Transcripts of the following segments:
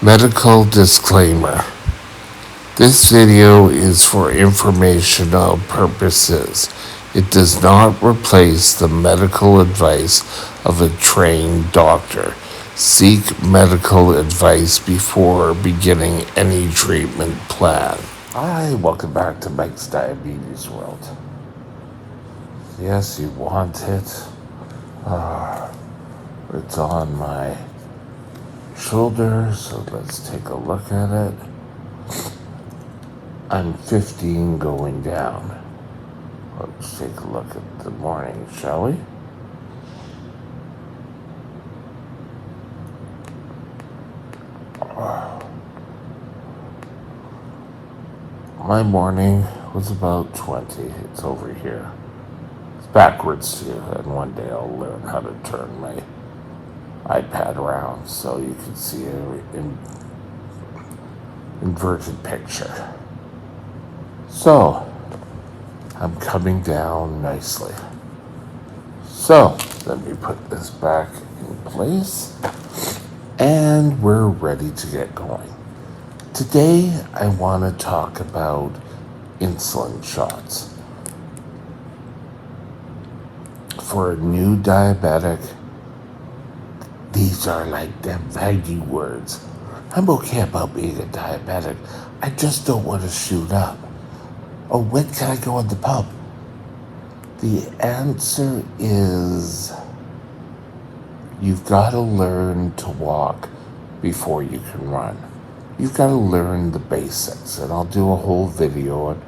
Medical disclaimer. This video is for informational purposes. It does not replace the medical advice of a trained doctor. Seek medical advice before beginning any treatment plan. Hi, welcome back to Mike's Diabetes World. Yes, you want it. It's on my shoulder, so let's take a look at it. I'm 15 going down. Let's take a look at the morning, shall we? My morning was about 20. It's over here. It's backwards too, and one day I'll learn how to turn my iPad around so you can see an inverted picture. So, I'm coming down nicely. So, let me put this back in place, and we're ready to get going. Today, I want to talk about insulin shots. For a new diabetic, these are like them vague words. I'm okay about being a diabetic. I just don't want to shoot up. Oh, when can I go on the pump? The answer is you've got to learn to walk before you can run. You've got to learn the basics, and I'll do a whole video on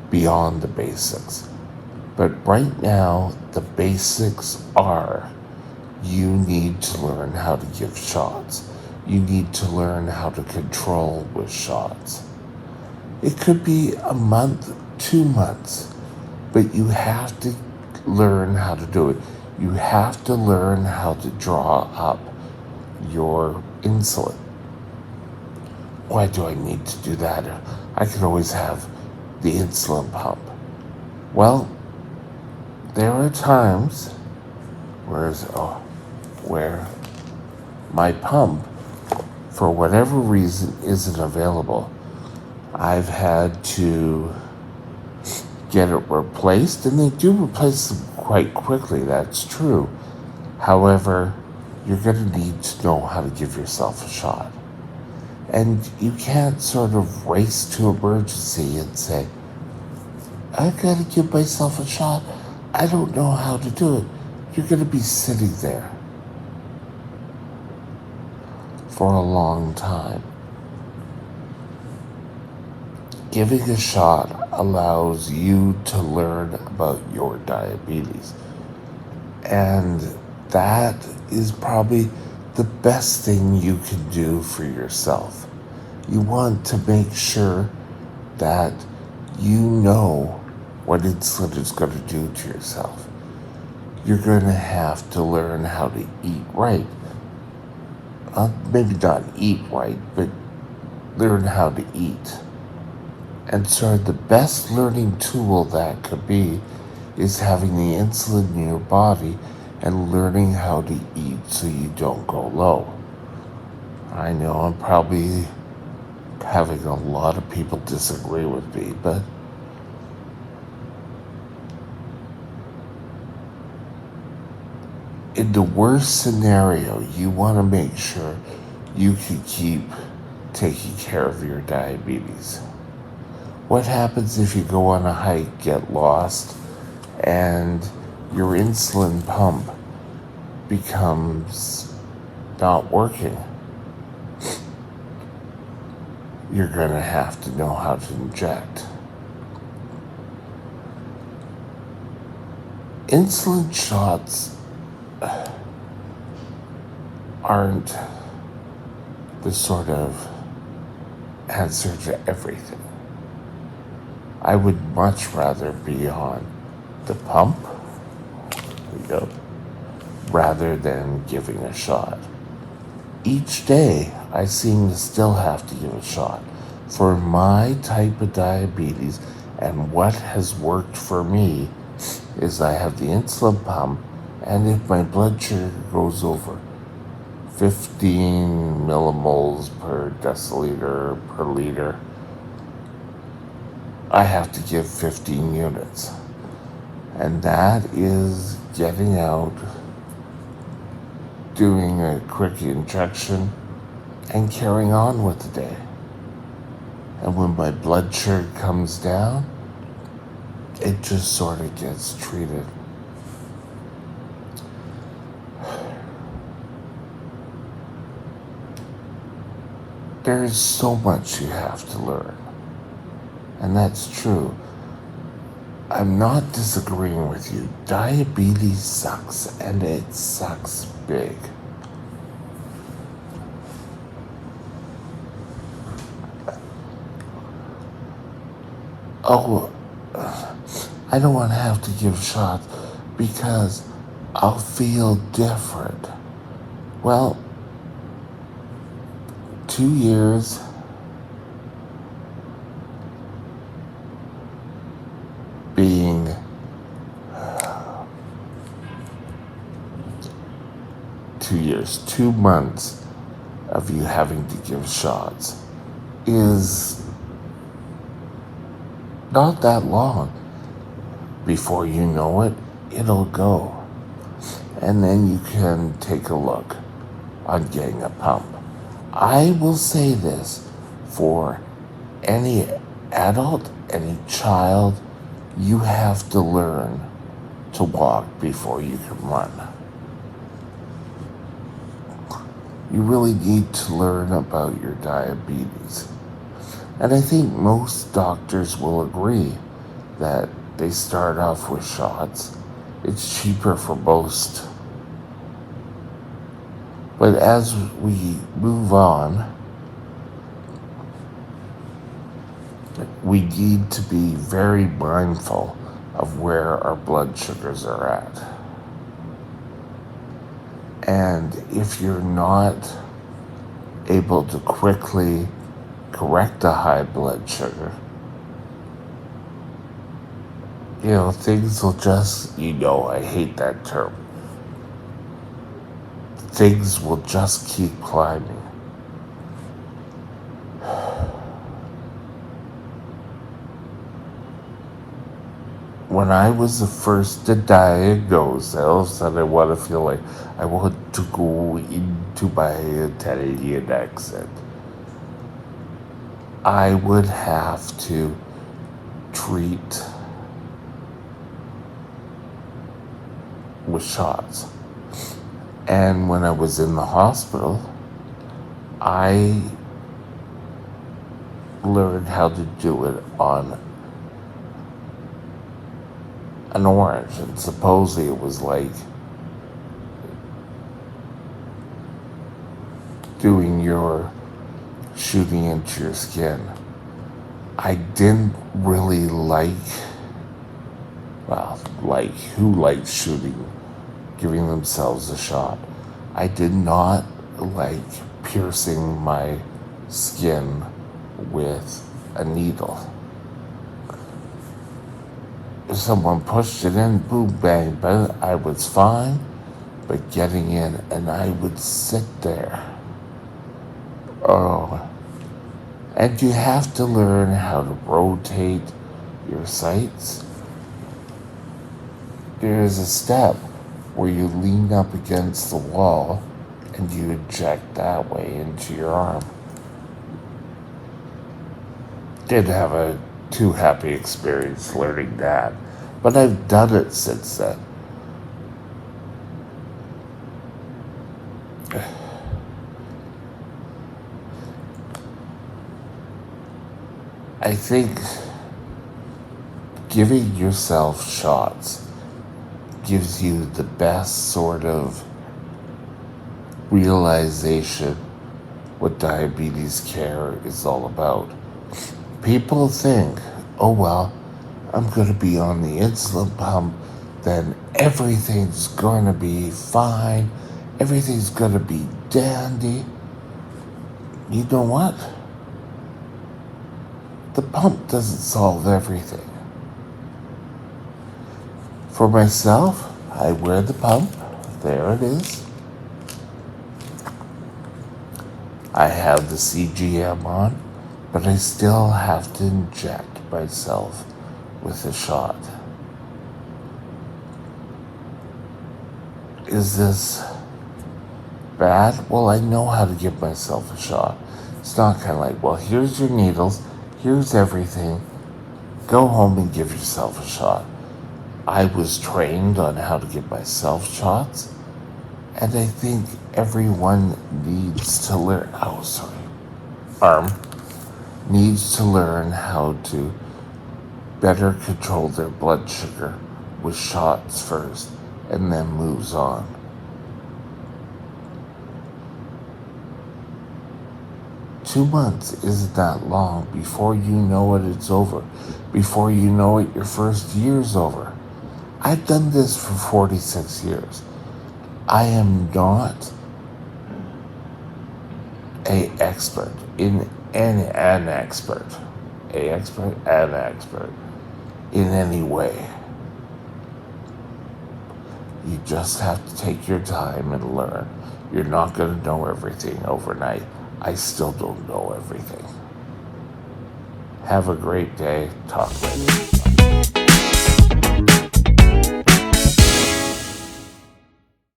beyond the basics. But right now, the basics are you need to learn how to give shots. You need to learn how to control with shots. It could be a month, 2 months, but you have to learn how to do it. You have to learn how to draw up your insulin. Why do I need to do that? I can always have the insulin pump. Well, there are times where my pump, for whatever reason, isn't available. I've had to get it replaced, and they do replace them quite quickly, that's true. However, you're going to need to know how to give yourself a shot. And you can't sort of race to emergency and say, I gotta give myself a shot. I don't know how to do it. You're going to be sitting there for a long time. Giving a shot allows you to learn about your diabetes. And that is probably the best thing you can do for yourself. You want to make sure that you know what insulin is going to do to yourself. You're going to have to learn how to eat right. Maybe not eat right, but learn how to eat. And so the best learning tool that could be is having the insulin in your body and learning how to eat so you don't go low. I know I'm probably having a lot of people disagree with me, but in the worst scenario, you want to make sure you can keep taking care of your diabetes. What happens if you go on a hike, get lost, and your insulin pump becomes not working? You're going to have to know how to inject. Insulin shots aren't the sort of answer to everything. I would much rather be on the pump, rather than giving a shot. Each day, I seem to still have to give a shot. For my type of diabetes, and what has worked for me is I have the insulin pump, and if my blood sugar goes over 15 millimoles per deciliter per liter, I have to give 15 units. And that is getting out, doing a quick injection, and carrying on with the day. And when my blood sugar comes down, it just sort of gets treated. There is so much you have to learn. And that's true. I'm not disagreeing with you. Diabetes sucks, and it sucks big. Oh, I don't want to have to give shots because I'll feel different. Well, 2 years, being 2 years, 2 months of you having to give shots is not that long. Before you know it, it'll go. And then you can take a look on getting a pump. I will say this for any adult, any child, you have to learn to walk before you can run. You really need to learn about your diabetes. And I think most doctors will agree that they start off with shots. It's cheaper for most. But as we move on, we need to be very mindful of where our blood sugars are at. And if you're not able to quickly correct a high blood sugar, things will just, I hate that term. Things will just keep climbing. When I was the first to diagnose, all of a sudden I want to feel like I want to go into my Italian accent. I would have to treat with shots. And when I was in the hospital, I learned how to do it on an orange. And supposedly it was like shooting into your skin. I didn't really who likes shooting, giving themselves a shot. I did not like piercing my skin with a needle. If someone pushed it in, boom, bang, bang, I was fine, but getting in, and I would sit there. Oh, and you have to learn how to rotate your sights. There is a step where you lean up against the wall and you inject that way into your arm. Didn't have a too happy experience learning that, but I've done it since then. I think giving yourself shots gives you the best sort of realization what diabetes care is all about. People think, oh well, I'm going to be on the insulin pump, then everything's going to be fine, everything's going to be dandy. You know what? The pump doesn't solve everything. For myself, I wear the pump. There it is. I have the CGM on, but I still have to inject myself with a shot. Is this bad? Well, I know how to give myself a shot. It's not kind of like, well, here's your needles, here's everything, go home and give yourself a shot. I was trained on how to give myself shots, and I think everyone needs to learn. Oh, sorry. Arm needs to learn how to better control their blood sugar with shots first and then moves on. $2 months isn't that long. Before you know it, it's over. Before you know it, your first year's over. I've done this for 46 years. I am not an expert in an expert in any way. You just have to take your time and learn. You're not going to know everything overnight. I still don't know everything. Have a great day. Talk later.